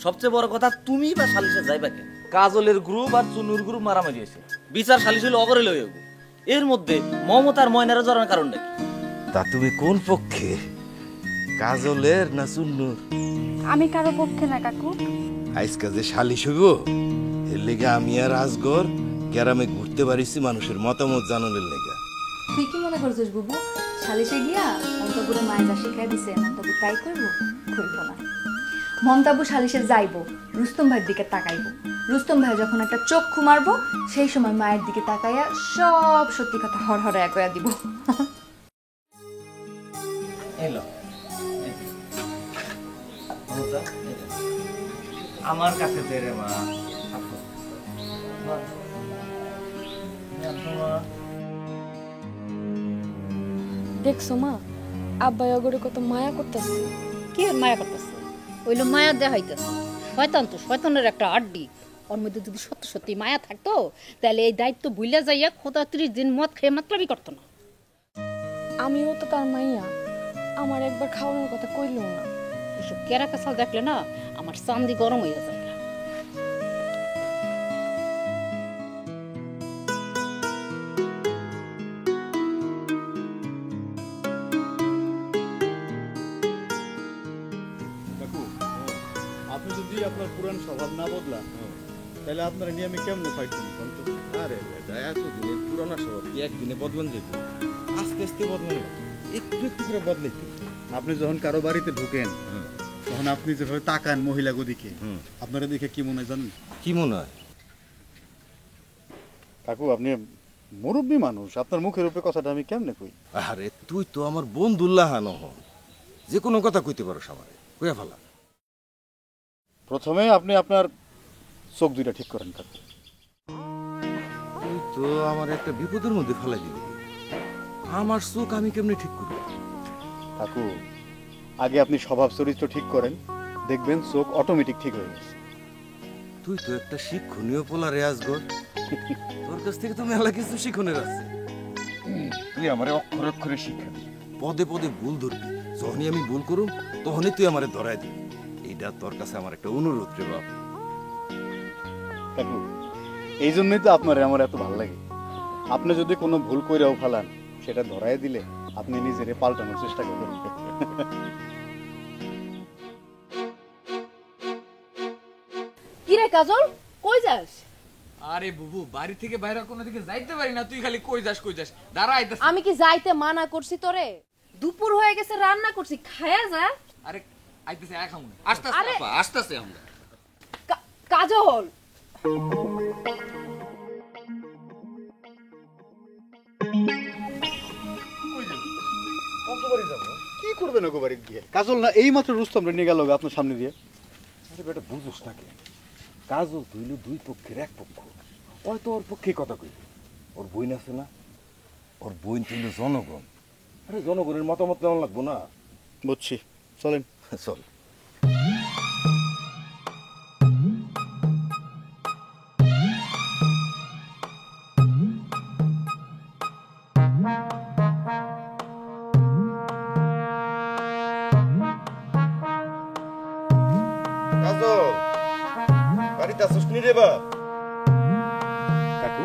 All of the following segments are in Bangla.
সবচেয়ে বড় কথা তুমি বা সালিশে যাইবা কেন? কাজলের গ্রুপ আর চুনুর গ্রুপ মারামারি হয়েছে, বিচার সালিশ হইলে অগরে লই হইব। এর মধ্যে মমতার ময়নারে জড়ানোর কারণ নাকি? তা তুমি কোন পক্ষে, কাজলের না চুন্নুর? আমি কারো পক্ষে না কাকু। আজকে যে সালিশ হইব এর লেগে আমি আর আজগর গ্রামে ঘুরতে পারিছি মানুষের মতামত জানানোর লেগে। তুই কি মনে করছিস বুবু, সালিশে গিয়া মমতাবুরে মায়ের যা শিখাই দিছে মমতাবু তাই করবো? করবো না। মমতাবু সালিশে যাইবো, রুস্তম ভাইয়ের দিকে তাকাইবো। রুস্তম ভাই যখন একটা চক্ষু মারবো সেই সময় মায়ের দিকে তাকাইয়া সব সত্যি কথা হরহরে একয়া দিব। আমার কাছে দে রে মা। দেখছো মা, আব্বাই অগরে কত মায়া করতেছে। কি মায়া করতেছে? ওইলো মায়া দেখাইতেছে। শয়তান তো, শয়তানের একটা আড্ডি। ওর মধ্যে যদি সত্যি সত্যি মায়া থাকতো তাহলে এই দায়িত্ব ভুলে যাইয়া খোদা 30 দিন মদ খেয়ে মাতলামি করতো না। আমিও তো তার মাইয়া, আমার একবার খাওয়ানোর কথা কইলেও না। এসব কেরা কাছাল দেখলে না আমার চান্দি গরম হয়ে যায়। আপনি যদি আপনার পুরান স্বভাব না বদলান তাহলে আপনারা নিয়ে আমি কেমনে ফাইট করব? আরে বেটা, এতদিনের পুরানা স্বভাব কি একদিনে বদলান যাবে? আস্তে আস্তে বদলান, একটু একটু করে বদলাইতে। আপনি যখন কারো বাড়িতে ঢুকেন তখন আপনি যেভাবে তাকান মহিলা দিকে, আপনারা দেখে কি মনে হয় জানেন? কি মনে হয়? কাকু আপনি মুরব্বী মানুষ, আপনার মুখের উপরে কথাটা আমি কেমনে কই? আরে তুই তো আমার বন্ধুল্লাহান, যে কোনো কথা কইতে পারো সবারে, কইয়া ফেলা। প্রথমে আপনি আপনার চোখ দুইটা ঠিক করেন কাকু। তুই তো আমার একটা বিপদের মধ্যে ফেলাই দিবি। আমার চোখ আমি কেমনে ঠিক করব? কাকু আগে আপনি স্বভাব চরিত্র ঠিক করেন, দেখবেন চোখ অটোমেটিক ঠিক হয়ে গেছে। তুই তো একটা শিক্ষণীয় পোলা রেয়াজগর, তোর কাছ থেকে তো মেলা কিছু শিখনের আছে। তুই আমারে অক্ষরে অক্ষরে শিক্ষা দিবি, পদে পদে ভুল ধরবি। যখনই আমি ভুল করুম তখনই তুই আমারে ধরাই দিবি। এইটা তোর কাছে আমার একটা অনুরোধ রে বাপ। কাকু এই জন্যই তো আপনার আমার এত ভালো লাগে। আপনি যদি কোনো ভুল কইরাও ফেলান, সেটা ধরাই দিলে আপনি নিজেরে পাল্টানোর চেষ্টা করবেন। কি রে কাজল, কই যাস? আরে বুবু, বাড়ি থেকে বাইরে কোনো দিকে যাইতে পারি না, তুই খালি কই যাস কই যাস। দাঁড়া আইতাছি। আমি কি যাইতে মানা করছি তোরে? দুপুর হয়ে গেছে, রান্না করছি, খায়া যা। আরে আইতাছি, এক খামু না। আস্তে আরে- আপা, আস্তে আমরা। কাজল কি করবেন ওগো বাড়ি গিয়ে? কাজল না এই মাত্র রুস্তম নিয়ে গেল আপনার সামনে দিয়ে। আরে বেটা বুঝোস না কেন? কাজল তুইল দুই পক্ষের এক পক্ষ, হয়তো ওর পক্ষে কথা কইবে। ওর বইন আছে না, ওর বইন তুইল জনগণ। আরে জনগণের মতামত নেওয়া লাগবো না? বুঝছি, চলেন। চল। কাজল, বাড়িতে আসছিস নি রে বা? কাকু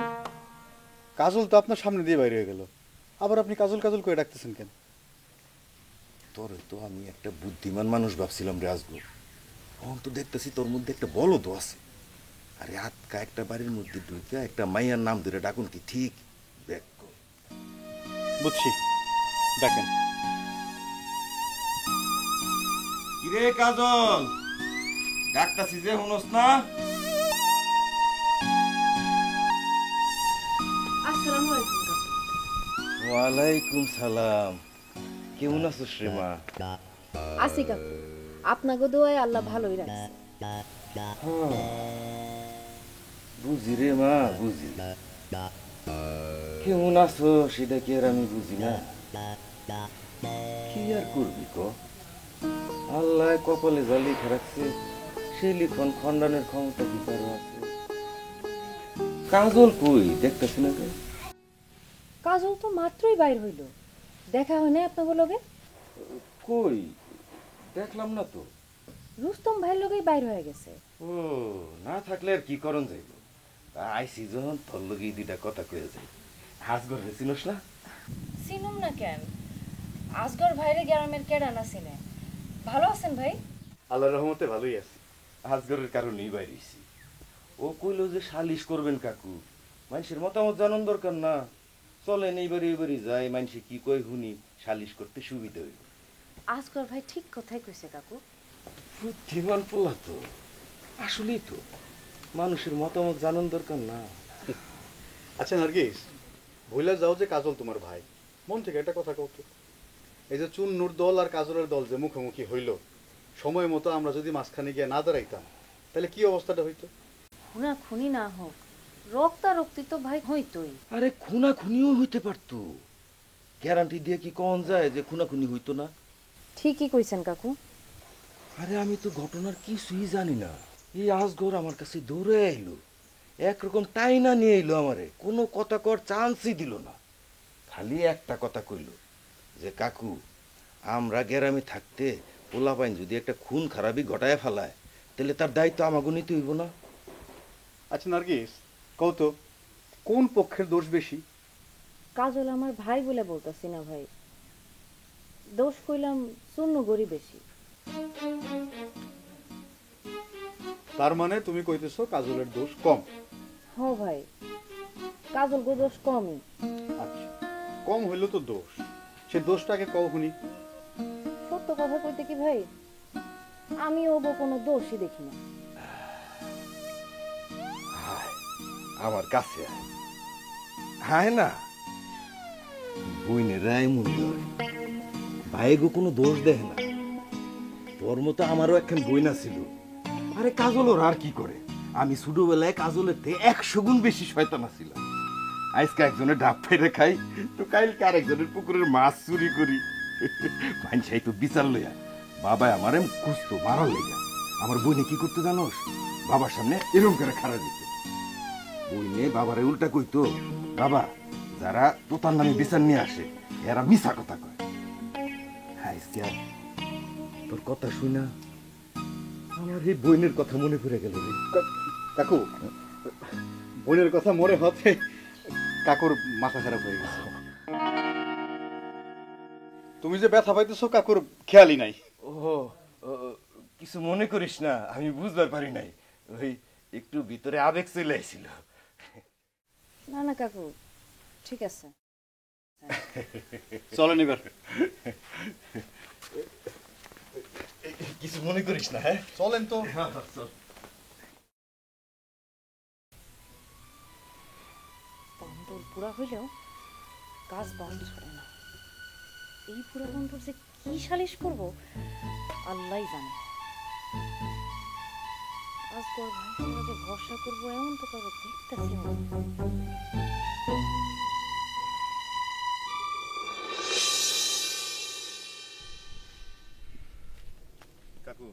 কাজল তো আপনার সামনে দিয়ে বাইরে হয়ে গেল, আবার আপনি কাজল কাজল করে ডাকতেছেন কেন? তোরে তো আমি একটা বুদ্ধিমান মানুষ ভাবছিলাম রাজগুর, এখন তো দেখতেছি তোর মধ্যে একটা বলদ আছে। আরে আটকা একটা বাড়ির মধ্যে ঢুকে একটা মাইয়ার নাম ধরে ডাকুন কি ঠিক? দেখ, বুঝছি, ডাকেন। কিরে কাজল, ডাকতাছি যে শুনস না? আসসালামু আলাইকুম কাকু। ওয়ালাইকুম সালাম। কেমন আছিস রে মা? আসি কাকু, আপনাকে দোয়ায় আল্লাহ ভালোই রাখছে। বুঝি রে মা, বুঝি। কেমন আছো সেটা কি আর আমি বুঝি না? কি আর করবি ক? আল্লাহ কপালে যা লিখে রাখছে সেই লিখন খণ্ডানের ক্ষমতা কি কারো আছে? কাজল কই দেখতেছি না কে? কাজল তো মাত্রই বাইর হইল, দেখা হয় না আপনাকে লগে? কই দেখলাম না তো। রুস্তম ভাইয়ের লগেই বাইর হয়ে গেছে। ও না থাকলে আর কি করন যাইব, আইসি যখন তোর লগেই দুইটা কথা কয়ে যাই। হাজগর চিনস না? চিনুম না কেন, আসগর ভাইরে গ্রামের কেডা না চিনে। ভালো আছেন ভাই? আল্লাহর রহমতে ভালোই আছি। হাজগরের কারণেই বাইরেছি। ও কইলো যে সালিশ করবেন কাকু, মানুষের মতামত জানান দরকার না, চলেন এইবারই যাই, মানুষে কি কই শুনি, সালিশ করতে সুবিধা হইব। আসগর ভাই ঠিক কথাই কইছে কাকু। বুদ্ধিমান পোলা তো, আসলেই তো মানুষের মতামত জানান দরকার না। আচ্ছা নার্গিস, ভুলে যাও যে কাজল তোমার ভাই, মন থেকে একটা কথা কও তো। এই যে চুন্নুর দল আর কাজলের দল যে মুখোমুখি হইল, সময় মতো আমরা যদি মাঝখানে গিয়ে না দাঁড়াইতাম তাহলে কি অবস্থাটা হইতো? খুনা খুনি না হোক, রক্তারক্তি তো ভাই হইতই। আরে খুনাখুনিও হইতে পারতো, গ্যারান্টি দিয়ে কি কন যায় যে খুনাখুনি হইতো না? ঠিকই কইছেন কাকু। আরে আমি তো ঘটনার কিছুই জানি না, এই আজগর আমার কাছে দৌড়ে আইলো, একরকম টাইনা নিয়ে এলো আমারে, কোনো কথা কর চান্সই দিল না। খালি একটা কথা কইল যে কাকু, আমরা গ্রামে থাকতে পোলাপাইন যদি একটা খুন খারাপি ঘটায় ফেলায় তাহলে তার দায়িত্ব আমাকে নিতে হইব না? আচ্ছা নার্গিস, কও তো কোন পক্ষের দোষ বেশি? কাজল আমার ভাই বলে বলতেছি না ভাই, দোষ কইলাম চুন্নু গরি বেশি। তার মানে তুমি কইতেছো কাজলের দোষ কম? হ ভাই, কাজল গো দোষ কমই। আচ্ছা, কম হইল তো দোষ, সে দোষটাকে কও শুনি। সত্য কথা কইতে কি ভাই, আমি ওগো কোনো দোষই দেখি না। আমার কাছে হায় না, বইনের রায় মূল্য ভাইগো কোনো দোষ দেয় না। তোর মতো আমারও একখান বইনা ছিল, আরে কাজল ওর আর কি করে, আমি ছোটবেলায় কাজলের থেকে 100 গুণ বেশি শয়তানা ছিলাম। আজকে একজনের ডাব ফেরে খাই, তো কালকে আরেকজনের পুকুরের মাছ চুরি করি। মানসাই তো বিচার লইয়া বাবা আমারে খুঁজতো মারার লেগা। আমার বইনে কি করতে জানোস, বাবার সামনে এরকম করে খাড়া দিত, বইনে বাবারে উল্টা কইতো, বাবা যারা তোতার নামে বিচার নিয়ে আসে এরা মিছা কথা কয়। আজকে তোর কথা শুনা আমার এই বইনের কথা মনে পড়ে গেল রে। কাকু, বোনের কথা মনে হতে কাকুর মাথা খারাপ হয়ে গেছে। তুমি যে ব্যথা পাইতেছো কাকুর খেয়ালই নাই। ও কিছু মনে করিস না, আমি বুঝবার পারি নাই, ওই একটু ভিতরে আবেগ চলে আসছিল। না না কাকু, ঠিক আছে। চলেন এবার। কিছু মনে করিস না, হ্যাঁ চলেন তো। বন্ধুর পুরা হইলেও কাজ বন্ধ করে না। এই পুরা বন্ধুর যে কি সালিশ করব আল্লাহই জানে। আজগর ভাই যে ভরসা করবো এমন তো কারো দেখতেছি না। কাকু,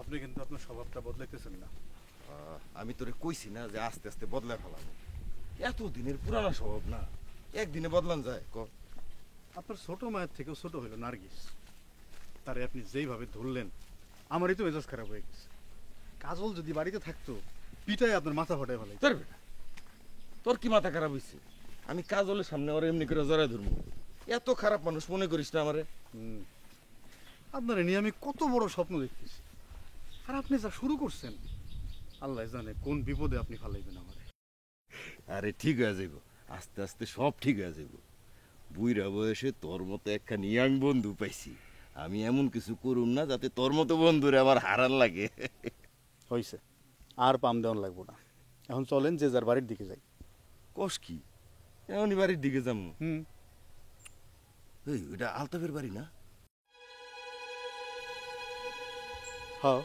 আপনি কিন্তু আপনার স্বভাবটা বদলাইতেছেন না। আমি তোরে কইছি না যে আস্তে আস্তে বদলা ফেলাবো, এত দিনের পুরানা স্বভাব না, একদিনে বদলান যায় ক? আপনার ছোট মায়ের থেকেও ছোট হইল নার্গিস, তারে আপনি যেইভাবে ধরলেন আমারই তো মেজাজ খারাপ হয়ে গেছে। কাজল যদি বাড়িতে থাকতো পিটাই আপনার মাথা ফাটাই ফেলাই। তোর বেটা, তোর কি মাথা খারাপ হইছে? আমি কাজলের সামনে ওর এমনি করে জড়ায় ধরবো? এত খারাপ মানুষ মনে করিস না আমারে। আপনার নিয়ে আমি কত বড় স্বপ্ন দেখতেছি, আর আপনি যা শুরু করছেন আল্লাহ জানে কোন বিপদে আপনি ফালাইবেন আমারে। আরে ঠিক হয়ে যাইব, আস্তে আস্তে সব ঠিক হয়ে যাইব। বুইরা বয়সে তোর মতো একখান ইয়াং বন্ধু পাইছি, আমি এমন কিছু করুম না যাতে তোর মতো বন্ধুরে আমার হারান লাগে। হয়েছে, আর পাম দেওয়ান লাগবো না। এখন চলেন যে যার বাড়ির দিকে যাই। কস কি এমনই বাড়ির দিকে যাবো? হুম, এই ওটা আলতাফের বাড়ি না? হ্যাঁ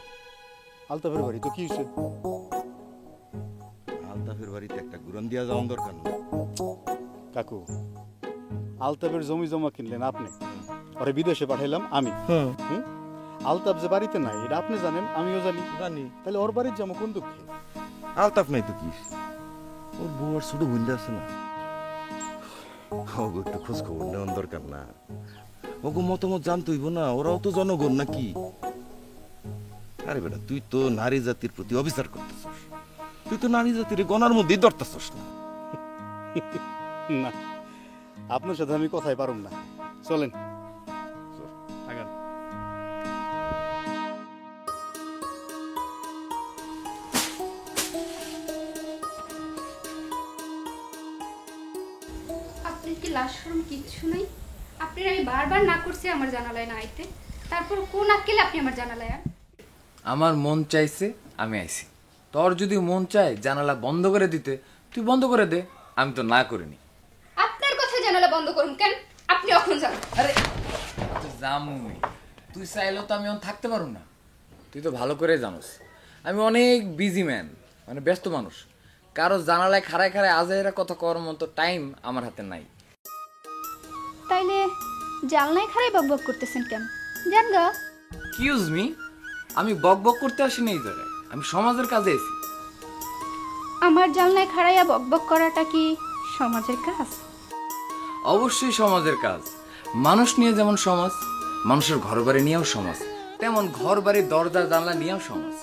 আলতাফের বাড়ি তো কি হয়েছে? আলতাফের বাড়িতে একটা গুরান দিয়া যাওয়ার দরকার না? কাকু, আলতাফের জমি জমা কিনলেন আপনি, ওরে বিদেশে পাঠাইলাম আমি। হুম, আলতাফ যে বাড়িতে নাই এটা আপনি জানেন, আমিও জানি। জানি। তাহলে ওর বাড়ির যাবো কোন দুঃখে? আলতাফ নাই তো কি, ওর বউ আর ছোট বোনটা আছে না, ওগো একটু খোঁজ খবর নেওয়ার দরকার না? ওগো মতামত জানতে হইব না, ওরাও তো জনগণ নাকি? আরে বেটা, তুই তো নারী জাতির প্রতি অবিচার করতেছস। তুই তো নারী জাতির গণার মধ্যেই ধরতেছস না। না, আপনার সাথে আমি কথাই পারুম না। চলেন আগান। আপনার কি লাশ শরম কিচ্ছু নাই? আপনার আমি বারবার না করছি আমার জানালায় না আইতে, তারপর কোন আক্কেলে আপনি আমার জানালায় আন? আমার মন চাইছে আমি আইছি। তোর যদি মন চায় জানালা বন্ধ করে দিতে, তুই বন্ধ করে দে, আমি তো না করিনি। আপনার কথা জানালা বন্ধ করুন কেন? আপনি এখন যান। আরে জামুনি, তুই চাইলেও তো আমি এখন থাকতে পারবো না। তুই তো ভালো করে জানোস আমি অনেক বিজি ম্যান, মানে ব্যস্ত মানুষ। কারো জানালায় খাড়ায় খাড়ায় আজাইরা কথা করার মতো টাইম আমার হাতে নাই। তাইলে জানলায় খারাই বকবক করতেছেন কেন? জান গা। কিউজ মি, আমি বক বক করতে আসিনি এই জায়গায়, আমি সমাজের কাজে এসেছি। আমার জানলায় খাড়াইয়া বকবক করাটা কি সমাজের কাজ? অবশ্যই সমাজের কাজ। মানুষ নিয়ে যেমন সমাজ, মানুষের ঘর বাড়ি নিয়েও সমাজ, তেমন ঘর বাড়ি দরজা জানলা নিয়েও সমাজ।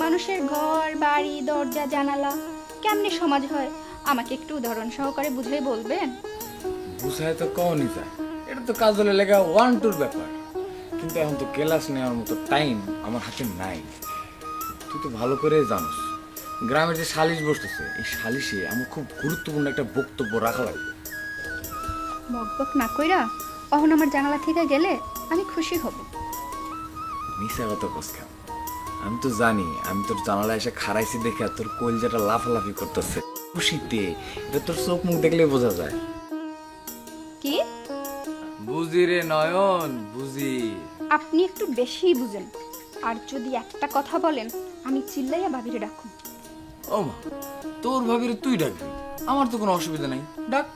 মানুষের ঘর বাড়ি দরজা জানালা কেমনে সমাজ হয় আমাকে একটু উদাহরণ সহকারে বুঝাই বলবেন? বুঝায় তো কওনি যায়, এটা তো কাজলে লেখা 1-2 ব্যাপার। কিন্তু এখন তো ক্লাস নেওয়ার মতো টাইম আমার হাতে নাই। তুই তো ভালো করে জানোস গ্রামের যে সালিশ বসতেছে, এই সালিশে আমার খুব গুরুত্বপূর্ণ একটা বক্তব্য রাখা লাগবে। বকবক না কইরা অহন আমার জানালা থেকে গেলে আমি খুশি হব। মিশা কথা কস কেন? আমি তো জানি, আমি তোর জানালা এসে খাড়াইছি দেখে তোর কলজাটা লাফালাফি করতেছে খুশিতে। এটা তোর চোখ মুখ দেখলে বোঝা যায়। কি বুঝি রে নয়ন, বুঝি। আপনি একটু বেশি বুঝেন, আর যদি একটা কথা বলেন আমি চিল্লাইয়া ভাবিরে ডাকুন। ও মা, তোর ভাবিরে তুই ডাকবি, আমার তো কোনো অসুবিধা নাই, ডাক।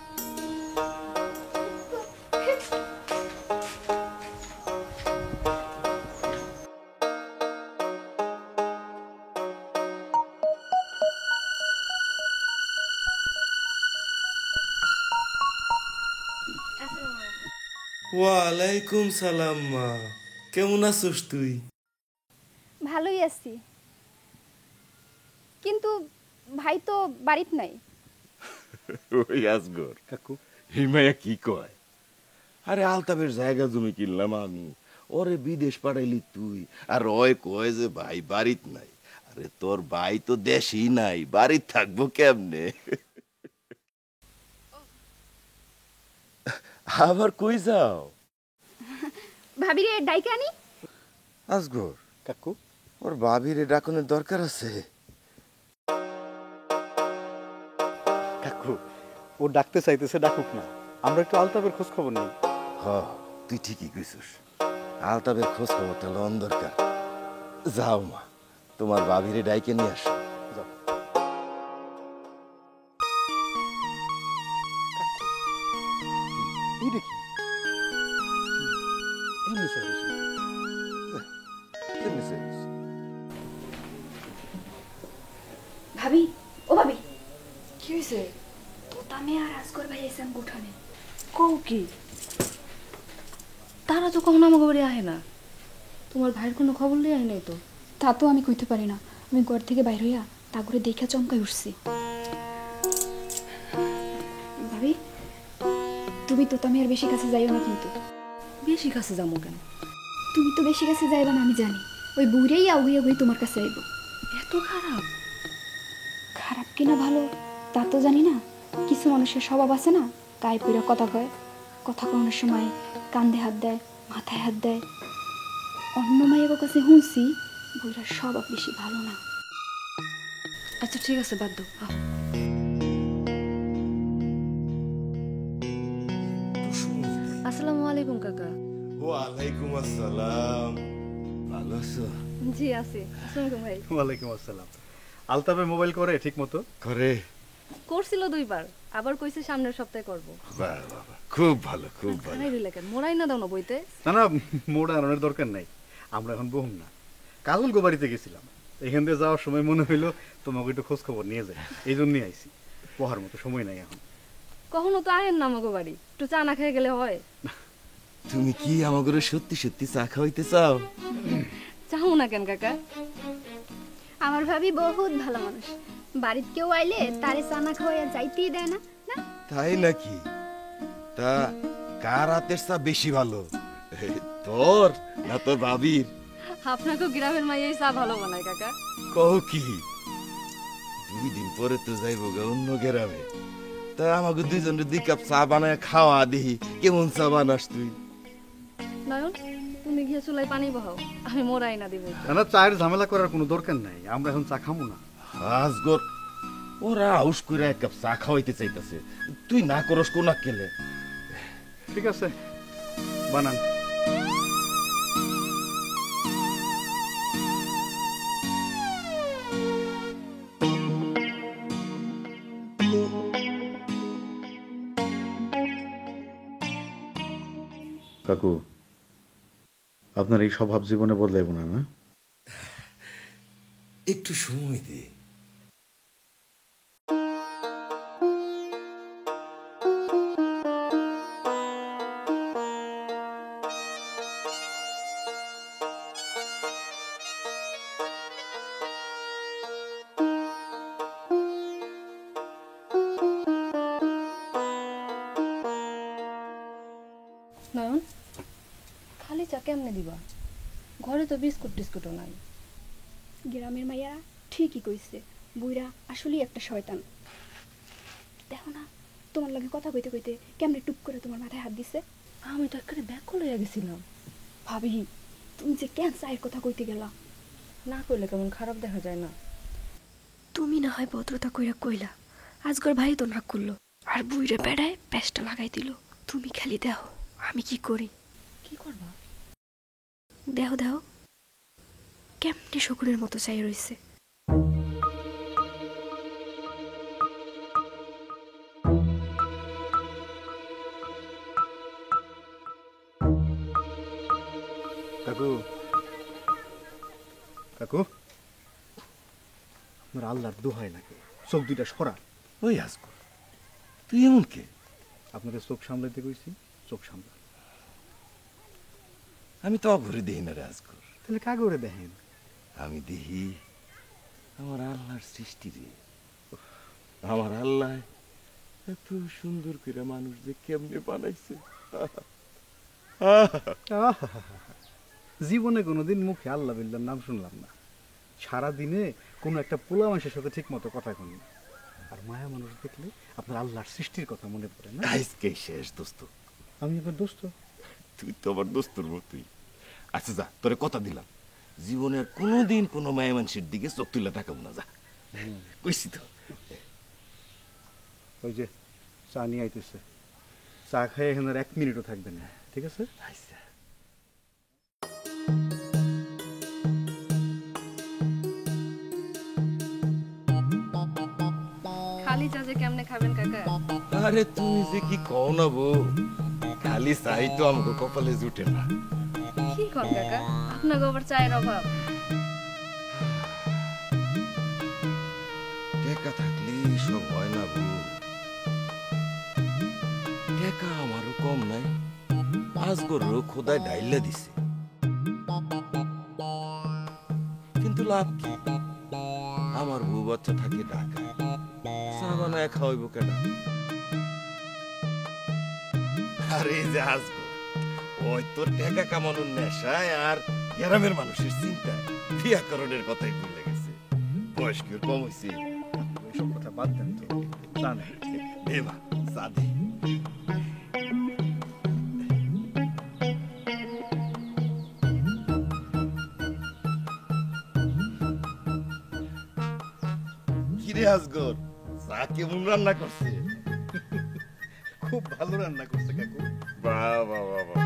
ওয়ালাইকুম সালাম মা, কেমন আছিস তুই? ভালোই আছি, কিন্তু ভাই তো বাড়িতে নাই। ওই আসগর কাকু, হিমায়া কি কয়? আরে আলতাফের জায়গা জমি কিনলাম আমি, ওরে বিদেশ পাঠাইলি তুই, আর ওই কয় যে ভাই বাড়িত নাই। আরে তোর ভাই তো দেশেই নাই, বাড়িত থাকবো কেমনে? আবার কই যাও? ভাবিরে ডাইকে আনি। আসগর কাকু, ওর ভাবিরে ডাকনের দরকার আছে। কাকু, ও ডাকতে চাইতেছে, ডাকুক না, আমরা একটু আলতাফের খোঁজ খবর নেই। হ, তুই ঠিকই কইছিস, আলতাফের খোঁজ খবরটা লন দরকার। যাও মা, তোমার ভাবিরে ডাইকে নিয়ে আসো। যাও। এই দেখি এমনি চাইতেছে। কেমনে চাইছিস? ভাবি, ও ভাবি, কি হয়েছে? তোতামে আর আজগর ভাই এসে উঠানে। কও কি? তারা তো কখনো আমাকে বাড়ি আহে না। তোমার ভাইয়ের কোনো খবর লিয়ে আয় নাই তো? তা তো আমি কইতে পারি না, আমি ঘর থেকে বাইর হইয়া তা করে দেখা চমকাই উঠছি। ভাবি, তুমি তোতামে আর বেশি কাছে যাইও না কিন্তু। বেশি কাছে যাবো কেন? তুমি তো বেশি কাছে যাইবা না আমি জানি, ওই বুড়েই আগুই আগুই তোমার কাছে আইব। এত খারাপ? খারাপ কিনা ভালো তা তো জানি না, কিছু মানুষের স্বভাব আছে না, গায়ে পুরা কথা কয়, কথা কওয়ানোর সময় কান্দে হাত দেয়, মাথায় হাত দেয়। অন্য মায়ের কাছে শুনছি বুড়ার স্বভাব বেশি ভালো না। আচ্ছা ঠিক আছে, বাদ দাও। আসসালামু আলাইকুম কাকা। ওয়ালাইকুম আসসালাম। ভালো আছো? জি আছি। আসসালামু ভাই। ওয়ালাইকুম আসসালাম। আলতাফে মোবাইল করে ঠিক মতো? করে করছিল 2 বার, আবার কইছে সামনের সপ্তাহে করব। বাহ বাবা, খুব ভালো খুব ভালো। খানাই রইলা কেন? মোরাই না দাও না বইতে? না না, মোড় আনানোর দরকার নাই, আমরা এখন বহুম না। কাজল গো বাড়িতে গেছিলাম, এখান দিয়ে যাওয়ার সময় মনে হইলো তোমাকে একটু খোঁজ খবর নিয়ে যায়, এই জন্যই আইসি। পোহার মতো সময় নাই এখন। কখনো তো আহেন না আমাকে বাড়ি, একটু চা না খেয়ে গেলে হয়? তুমি কি আমাকে সত্যি সত্যি চা খাওয়াইতে চাও? চাও না কেন কাকা? আমার ভাবি বহুত ভালো মানুষ, বাড়িতে কেউ আইলে তারে চানা খাওয়াইয়া যাইতেই দেয় না। না তাই নাকি? তা কার হাতের চা বেশি ভালো, তোর না তোর ভাবির? আপনাকে গ্রামের মাইয়াই চা ভালো বানায় কাকা। কও কি? 2 দিন পরে তো যাইব গা অন্য গ্রামে, তা আমাকে 2 জনের 2 কাপ চা বানায় খাওয়া দিহি। কেমন চা বানাস তুই? নয়ন, তুমি গিয়ে চুলাই পানি বহাও, আমি মোরাই না দিব। না, চায়ের ঝামেলা করার কোনো দরকার নাই, আমরা এখন চা খামু না। আজগর ওরা আউস করে 1 কাপ চা খাওয়াইতে চাইতাছে, তুই না করস কোনা কেলে? ঠিক আছে, বানান। কাকু, আপনার এই স্বভাব জীবনে বদলাইব না? না, একটু সময় দে। নয়ন, খালি চা কেমনে দিবা? ঘরে তো বিস্কুট টিস্কুটও নাই। গ্রামের মাইয়া ঠিকই কইছে, বুইরা আসলেই একটা শয়তান। দেখো না, তোমার লগে কথা কইতে কইতে কেমনে টুপ করে তোমার মাথায় হাত দিছে। আমি তো একেবারে ব্যাকুল হয়ে গেছিলাম। ভাবি, তুমি যে কেন চায়ের কথা কইতে গেলা? না কইলে কেমন খারাপ দেখা যায় না? তুমি না হয় ভদ্রতা কইরা কইলা, আজগর ভাই তো না করলো, আর বুইরে বেড়ায় প্যাসটা লাগাই দিল। তুমি খালি দেখো আমি কি করি। কি করবা? দেহ দেহ কেমনে শকুনের মতো চাই রইছে। কাকু, কাকু, আপনার আল্লাহর দোহাই লাগে, চোখ 2টা সরা। ওই আজগর, তুই এমন কে? আপনাকে চোখ সামলাইতে কইছি, চোখ সামলা। আমি তো ঘুরে দেখি না রে আজগর। তাহলে কাগরে দেখেন? আমি দেখি আমার আল্লাহর সৃষ্টি রে। আমার আল্লাহ এত সুন্দর করে মানুষ যে কেমনে বানাইছে। জীবনে কোনোদিন মুখে আল্লাহ বিল্লার নাম শুনলাম না। সারা দিনে কোনো একটা পোলা মানুষের সাথে ঠিক মতো কথা কই না। আর মায়া মানুষ দেখলে আপনার আল্লাহর সৃষ্টির কথা মনে পড়ে না? আজকে শেষ দোস্ত। আমি আপনার দোস্ত? তুই তো আমার দোস্তর মতোই। আচ্ছা যা, তোরে কথা দিলাম, জীবনের কোনোদিন কোনো মায়া মানুষের দিকে চোখ তুলে তাকাবো না। যা, কইছি তো। ওই যে চা নিয়ে আইতেছে, চা খাই এখানে 1 মিনিটও থাকবে না, ঠিক আছে? আচ্ছা। খালি চা যে কেমনে খাবেন কাকা? আরে তুমি যে কি কও না বউ, খালি চাই তো আমাকে কপালে জুটে না। কি কর কাকা, আপনাকে আবার চায়ের অভাব? টাকা থাকলে সব হয় না বউ। টাকা আমারও কম নাই, আজগরও খোদায় ডাইলা দিছে, কিন্তু লাভ কি? আমার বউ বাচ্চা থাকে ঢাকা, চা বানায় খাওয়াইব কেন? আরে যে আজগর, ওই তোর টাকা কামানোর নেশায় আর গ্রামের মানুষের চিন্তায় বিয়াকরণের কথাই ভুলে গেছে। বয়স কি ওর কম হয়েছে? ওইসব কথা বাদ দেন তো, চা নেই। দেবা চা দে। কিরে আজগর, চা কেমন রান্না করছে? খুব ভালো রান্না করছে কাকু। বাহ বাহ বাহ বাহ।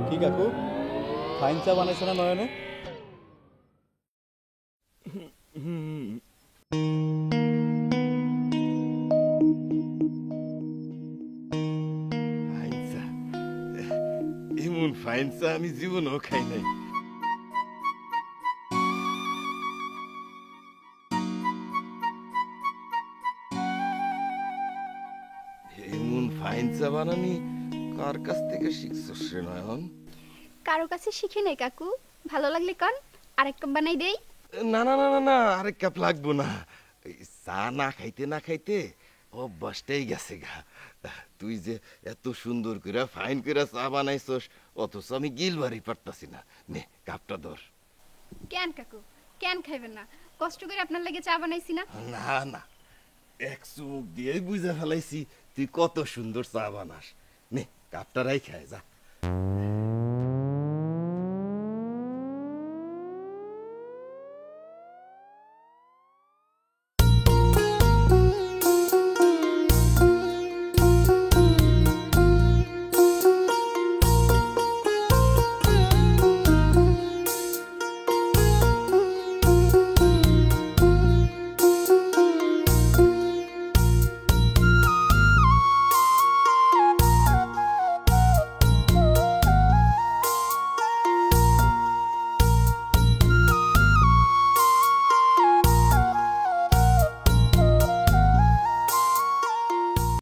কি কাকু, ফাইন চা বানাইছে না নয়নে? এমন ফাইন চা আমি জীবনেও খাই নাই। বানানি কার কাছ থেকে শিখছস রে নয়ন? কারো কাছে শিখি নাই কাকু, ভালো লাগলে কন আরেক কাপ বানাই দেই। না না না না না, আরেক কাপ লাগবো না। এই চা না খাইতে না খাইতে অভ্যাসটাই গেছে গা। তুই যে এত সুন্দর করে ফাইন করে চা বানাইছস, অথচ আমি গিলবারই পারতাছি না। নে কাপটা ধর। কেন কাকু, কেন খাইবেন না? কষ্ট করে আপনার লাগে চা বানাইছি না। না না, এক চুমুক দিয়েই বুঝে ফেলাইছি তুই কত সুন্দর চা বানাস। নে কাপটা রাই খায় যা।